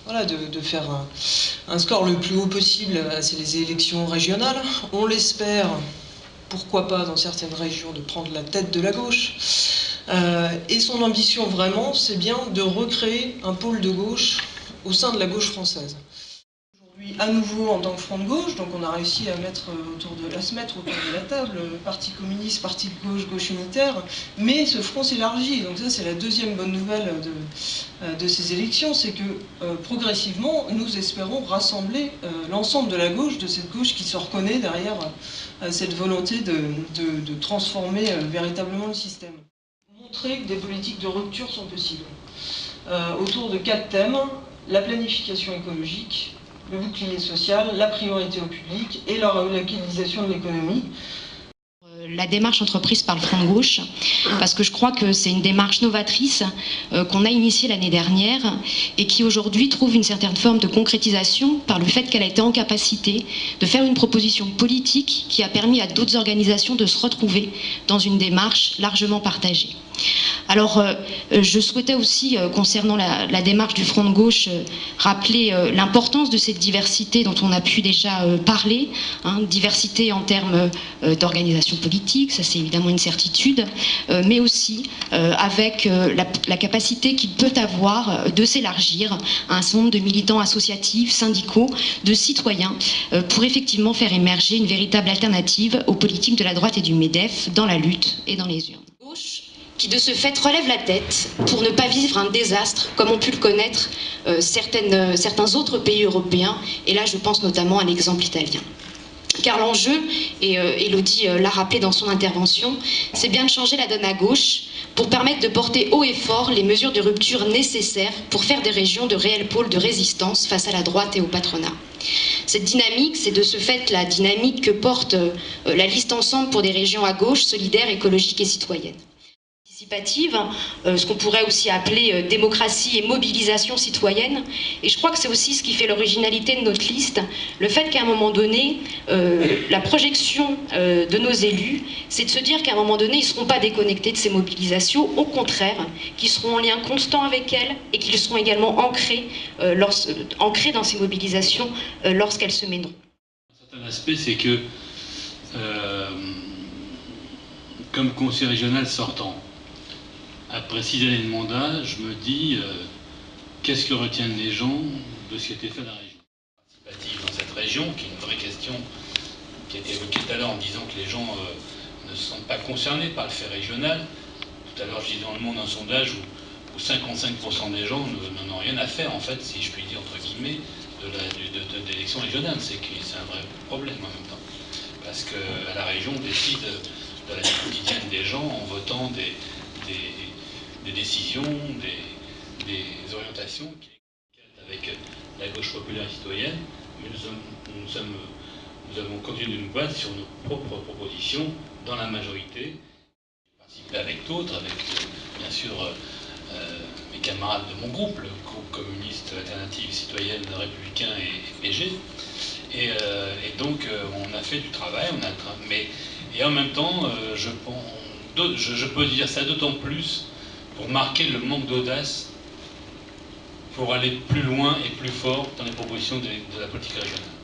voilà, de faire un score le plus haut possible à ces élections régionales. On l'espère, pourquoi pas dans certaines régions, de prendre la tête de la gauche. Et son ambition vraiment, c'est bien de recréer un pôle de gauche au sein de la gauche française. Aujourd'hui, à nouveau en tant que front de gauche, donc on a réussi à se mettre autour de la table, parti communiste, parti de gauche, gauche unitaire, mais ce front s'élargit. Donc ça, c'est la deuxième bonne nouvelle de ces élections, c'est que progressivement, nous espérons rassembler l'ensemble de la gauche, de cette gauche qui se reconnaît derrière cette volonté de transformer véritablement le système. Montrer que des politiques de rupture sont possibles. Autour de 4 thèmes: la planification écologique, le bouclier social, la priorité au public et la relocalisation de l'économie. La démarche entreprise par le Front de gauche, parce que je crois que c'est une démarche novatrice qu'on a initiée l'année dernière et qui aujourd'hui trouve une certaine forme de concrétisation par le fait qu'elle a été en capacité de faire une proposition politique qui a permis à d'autres organisations de se retrouver dans une démarche largement partagée. Alors, je souhaitais aussi, concernant la démarche du Front de gauche, rappeler l'importance de cette diversité dont on a pu déjà parler, diversité en termes d'organisation politique, ça c'est évidemment une certitude, mais aussi avec la capacité qu'il peut avoir de s'élargir à un certain nombre de militants associatifs, syndicaux, de citoyens, pour effectivement faire émerger une véritable alternative aux politiques de la droite et du MEDEF dans la lutte et dans les urnes. Qui de ce fait relève la tête pour ne pas vivre un désastre comme ont pu le connaître certains autres pays européens, et là je pense notamment à l'exemple italien. Car l'enjeu, et Elodie l'a rappelé dans son intervention, c'est bien de changer la donne à gauche pour permettre de porter haut et fort les mesures de rupture nécessaires pour faire des régions de réels pôles de résistance face à la droite et au patronat. Cette dynamique, c'est de ce fait la dynamique que porte la liste Ensemble pour des régions à gauche, solidaires, écologiques et citoyennes. Participative, ce qu'on pourrait aussi appeler démocratie et mobilisation citoyenne. Et je crois que c'est aussi ce qui fait l'originalité de notre liste, le fait qu'à un moment donné, la projection de nos élus, c'est de se dire qu'à un moment donné, ils ne seront pas déconnectés de ces mobilisations, au contraire, qu'ils seront en lien constant avec elles et qu'ils seront également ancrés dans ces mobilisations lorsqu'elles se mèneront. Un certain aspect, c'est que, comme conseiller régional sortant, après 6 années de mandat, je me dis qu'est-ce que retiennent les gens de ce qui a été fait à la région participative dans cette région, qui est une vraie question qui a été évoquée tout à l'heure en disant que les gens ne se sentent pas concernés par le fait régional. Tout à l'heure, je disais dans Le Monde un sondage où 55% des gens n'en ont rien à faire, en fait, si je puis dire entre guillemets, de l'élection régionale. C'est un vrai problème en même temps. Parce qu'à la région, on décide de la vie quotidienne des gens en votant des décisions, des orientations qui sont avec la gauche populaire et citoyenne, mais nous avons continué de nous battre sur nos propres propositions dans la majorité. J'ai participé avec d'autres, avec bien sûr mes camarades de mon groupe, le groupe communiste alternative citoyenne républicain et PG. Et donc on a fait du travail, et en même temps je peux dire ça d'autant plus pour marquer le manque d'audace pour aller plus loin et plus fort dans les propositions de la politique régionale.